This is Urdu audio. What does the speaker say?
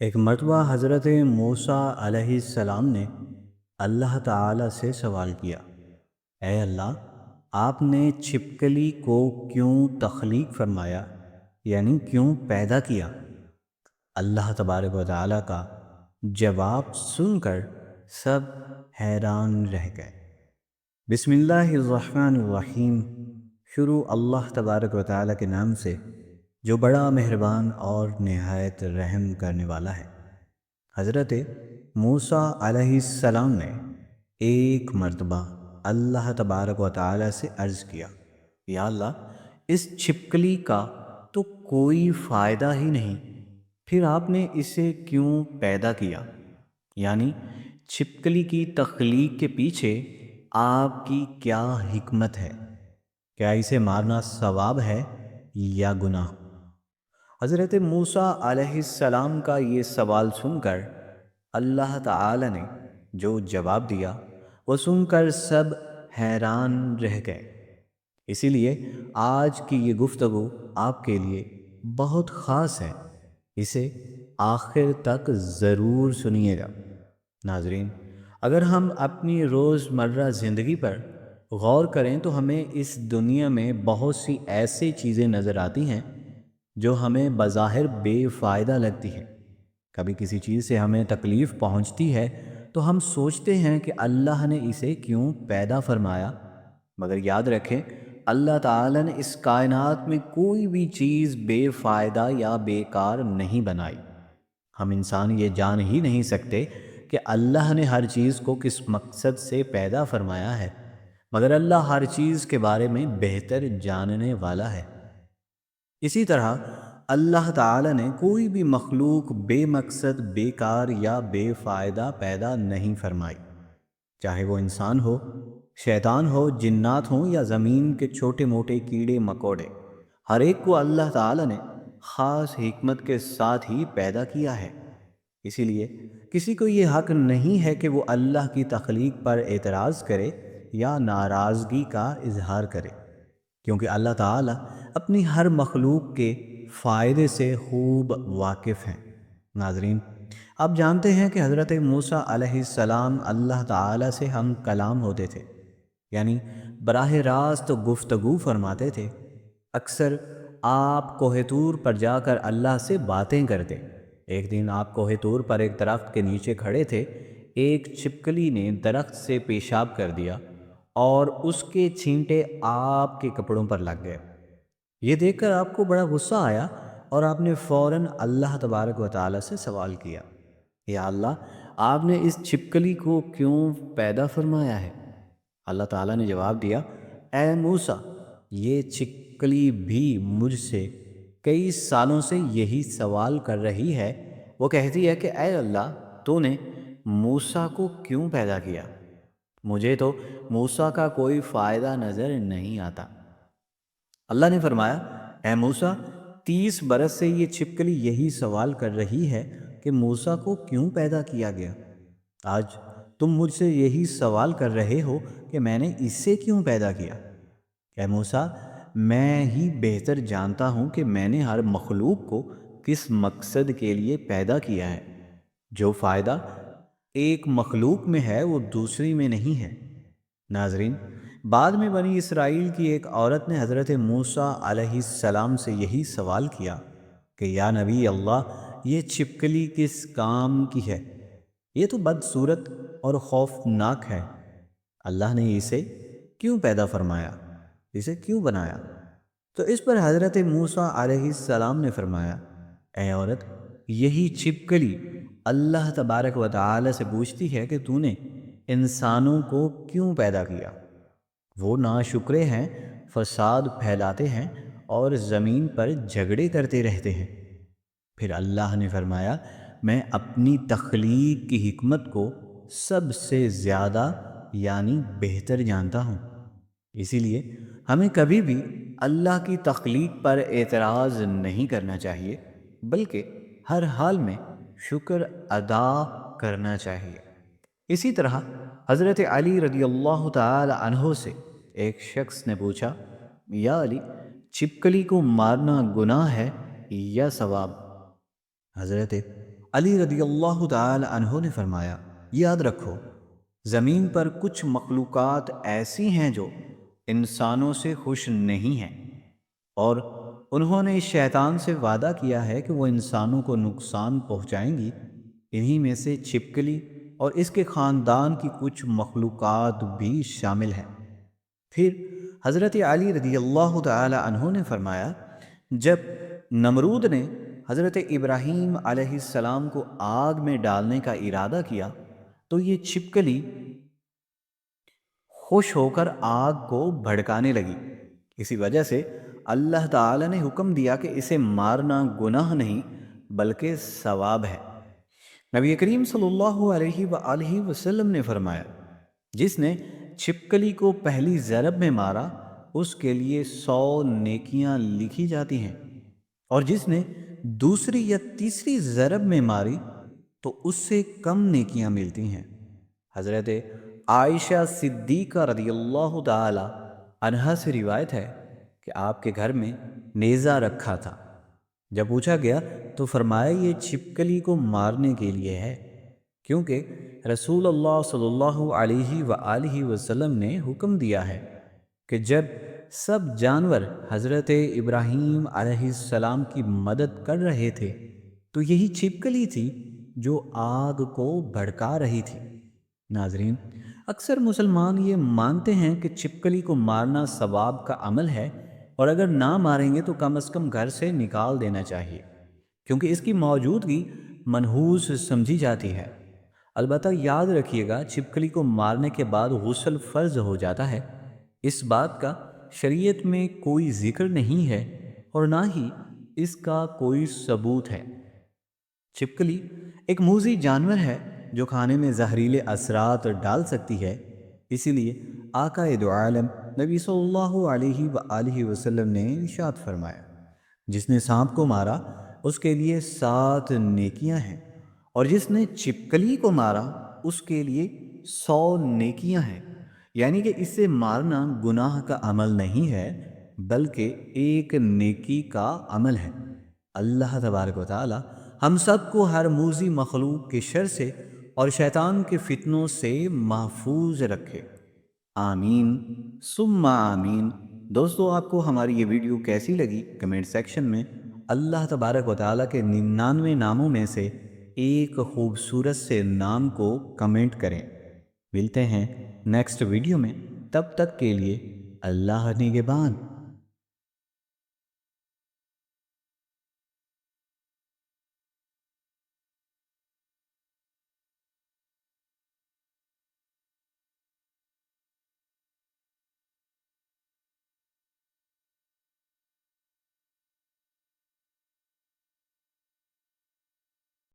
ایک مرتبہ حضرت موسیٰ علیہ السلام نے اللہ تعالیٰ سے سوال کیا، اے اللہ، آپ نے چھپکلی کو کیوں تخلیق فرمایا؟ یعنی کیوں پیدا کیا؟ اللہ تبارک و تعالیٰ کا جواب سن کر سب حیران رہ گئے۔ بسم اللہ الرحمن الرحیم۔ شروع اللہ تبارک و تعالیٰ کے نام سے جو بڑا مہربان اور نہایت رحم کرنے والا ہے۔ حضرت موسیٰ علیہ السلام نے ایک مرتبہ اللہ تبارک و تعالیٰ سے عرض کیا، یا اللہ، اس چھپکلی کا تو کوئی فائدہ ہی نہیں، پھر آپ نے اسے کیوں پیدا کیا؟ یعنی چھپکلی کی تخلیق کے پیچھے آپ کی کیا حکمت ہے؟ کیا اسے مارنا ثواب ہے یا گناہ؟ حضرت موسیٰ علیہ السلام کا یہ سوال سن کر اللہ تعالی نے جو جواب دیا وہ سن کر سب حیران رہ گئے۔ اسی لیے آج کی یہ گفتگو آپ کے لیے بہت خاص ہے، اسے آخر تک ضرور سنیے گا۔ ناظرین، اگر ہم اپنی روزمرہ زندگی پر غور کریں تو ہمیں اس دنیا میں بہت سی ایسی چیزیں نظر آتی ہیں جو ہمیں بظاہر بے فائدہ لگتی ہیں۔ کبھی کسی چیز سے ہمیں تکلیف پہنچتی ہے تو ہم سوچتے ہیں کہ اللہ نے اسے کیوں پیدا فرمایا، مگر یاد رکھیں اللہ تعالی نے اس کائنات میں کوئی بھی چیز بے فائدہ یا بیکار نہیں بنائی۔ ہم انسان یہ جان ہی نہیں سکتے کہ اللہ نے ہر چیز کو کس مقصد سے پیدا فرمایا ہے، مگر اللہ ہر چیز کے بارے میں بہتر جاننے والا ہے۔ اسی طرح اللہ تعالی نے کوئی بھی مخلوق بے مقصد، بیکار یا بے فائدہ پیدا نہیں فرمائی، چاہے وہ انسان ہو، شیطان ہو، جنات ہوں یا زمین کے چھوٹے موٹے کیڑے مکوڑے۔ ہر ایک کو اللہ تعالی نے خاص حکمت کے ساتھ ہی پیدا کیا ہے۔ اسی لیے کسی کو یہ حق نہیں ہے کہ وہ اللہ کی تخلیق پر اعتراض کرے یا ناراضگی کا اظہار کرے، کیونکہ اللہ تعالیٰ اپنی ہر مخلوق کے فائدے سے خوب واقف ہیں۔ ناظرین، آپ جانتے ہیں کہ حضرت موسیٰ علیہ السلام اللہ تعالیٰ سے ہم کلام ہوتے تھے، یعنی براہ راست گفتگو فرماتے تھے۔ اکثر آپ کوہ طور پر جا کر اللہ سے باتیں کرتے۔ ایک دن آپ کوہ طور پر ایک درخت کے نیچے کھڑے تھے، ایک چھپکلی نے درخت سے پیشاب کر دیا اور اس کے چھینٹے آپ کے کپڑوں پر لگ گئے۔ یہ دیکھ کر آپ کو بڑا غصہ آیا اور آپ نے فوراً اللہ تبارک و تعالیٰ سے سوال کیا، یا اللہ، آپ نے اس چھپکلی کو کیوں پیدا فرمایا ہے؟ اللہ تعالیٰ نے جواب دیا، اے موسیٰ، یہ چھپکلی بھی مجھ سے کئی سالوں سے یہی سوال کر رہی ہے۔ وہ کہتی ہے کہ اے اللہ، تو نے موسیٰ کو کیوں پیدا کیا؟ مجھے تو موسیٰ کا کوئی فائدہ نظر نہیں آتا۔ اللہ نے فرمایا، اے موسیٰ، 30 برس سے یہ چھپکلی یہی سوال کر رہی ہے کہ موسیٰ کو کیوں پیدا کیا گیا۔ آج تم مجھ سے یہی سوال کر رہے ہو کہ میں نے اسے کیوں پیدا کیا۔ اے موسیٰ، میں ہی بہتر جانتا ہوں کہ میں نے ہر مخلوق کو کس مقصد کے لیے پیدا کیا ہے۔ جو فائدہ ایک مخلوق میں ہے وہ دوسری میں نہیں ہے۔ ناظرین، بعد میں بنی اسرائیل کی ایک عورت نے حضرت موسیٰ علیہ السلام سے یہی سوال کیا کہ یا نبی اللہ، یہ چھپکلی کس کام کی ہے؟ یہ تو بدصورت اور خوفناک ہے، اللہ نے اسے کیوں پیدا فرمایا، اسے کیوں بنایا؟ تو اس پر حضرت موسیٰ علیہ السلام نے فرمایا، اے عورت، یہی چھپکلی اللہ تبارک و تعالی سے پوچھتی ہے کہ تو نے انسانوں کو کیوں پیدا کیا؟ وہ ناشکرے ہیں، فساد پھیلاتے ہیں اور زمین پر جھگڑے کرتے رہتے ہیں۔ پھر اللہ نے فرمایا، میں اپنی تخلیق کی حکمت کو سب سے زیادہ یعنی بہتر جانتا ہوں۔ اسی لیے ہمیں کبھی بھی اللہ کی تخلیق پر اعتراض نہیں کرنا چاہیے، بلکہ ہر حال میں شکر ادا کرنا چاہیے۔ اسی طرح حضرت علی رضی اللہ تعالی عنہ سے ایک شخص نے پوچھا، یا علی، چھپکلی کو مارنا گناہ ہے یا ثواب؟ حضرت علی رضی اللہ تعالی عنہ نے فرمایا، یاد رکھو زمین پر کچھ مخلوقات ایسی ہیں جو انسانوں سے خوش نہیں ہیں، اور انہوں نے شیطان سے وعدہ کیا ہے کہ وہ انسانوں کو نقصان پہنچائیں گی۔ انہی میں سے چھپکلی اور اس کے خاندان کی کچھ مخلوقات بھی شامل ہیں۔ پھر حضرت علی رضی اللہ تعالی عنہ نے فرمایا، جب نمرود نے حضرت ابراہیم علیہ السلام کو آگ میں ڈالنے کا ارادہ کیا تو یہ چھپکلی خوش ہو کر آگ کو بھڑکانے لگی۔ اسی وجہ سے اللہ تعالی نے حکم دیا کہ اسے مارنا گناہ نہیں بلکہ ثواب ہے۔ نبی کریم صلی اللہ علیہ وآلہ وسلم نے فرمایا، جس نے چھپکلی کو پہلی ضرب میں مارا اس کے لیے 100 نیکیاں لکھی جاتی ہیں، اور جس نے دوسری یا تیسری ضرب میں ماری تو اس سے کم نیکیاں ملتی ہیں۔ حضرت عائشہ صدیقہ رضی اللہ تعالی عنہا سے روایت ہے کہ آپ کے گھر میں نیزہ رکھا تھا۔ جب پوچھا گیا تو فرمایا یہ چھپکلی کو مارنے کے لیے ہے، کیونکہ رسول اللہ صلی اللہ علیہ وآلہ وسلم نے حکم دیا ہے کہ جب سب جانور حضرت ابراہیم علیہ السلام کی مدد کر رہے تھے تو یہی چھپکلی تھی جو آگ کو بھڑکا رہی تھی۔ ناظرین، اکثر مسلمان یہ مانتے ہیں کہ چھپکلی کو مارنا ثواب کا عمل ہے، اور اگر نہ ماریں گے تو کم از کم گھر سے نکال دینا چاہیے، کیونکہ اس کی موجودگی منحوس سمجھی جاتی ہے۔ البتہ یاد رکھیے گا، چھپکلی کو مارنے کے بعد غسل فرض ہو جاتا ہے۔ اس بات کا شریعت میں کوئی ذکر نہیں ہے اور نہ ہی اس کا کوئی ثبوت ہے۔ چھپکلی ایک موذی جانور ہے جو کھانے میں زہریلے اثرات ڈال سکتی ہے، اسی لیے آقا دو عالم نبی صلی اللہ علیہ وآلہ وسلم نے ارشاد فرمایا، جس نے سانپ کو مارا اس کے لیے 7 نیکیاں ہیں، اور جس نے چھپکلی کو مارا اس کے لیے 100 نیکیاں ہیں۔ یعنی کہ اسے مارنا گناہ کا عمل نہیں ہے بلکہ ایک نیکی کا عمل ہے۔ اللہ تبارک و تعالی ہم سب کو ہر موذی مخلوق کے شر سے اور شیطان کے فتنوں سے محفوظ رکھے، آمین ثم آمین۔ دوستو، آپ کو ہماری یہ ویڈیو کیسی لگی کمنٹ سیکشن میں اللہ تبارک و تعالیٰ کے 99 ناموں میں سے ایک خوبصورت سے نام کو کمنٹ کریں۔ ملتے ہیں نیکسٹ ویڈیو میں، تب تک کے لیے اللہ نگہبان۔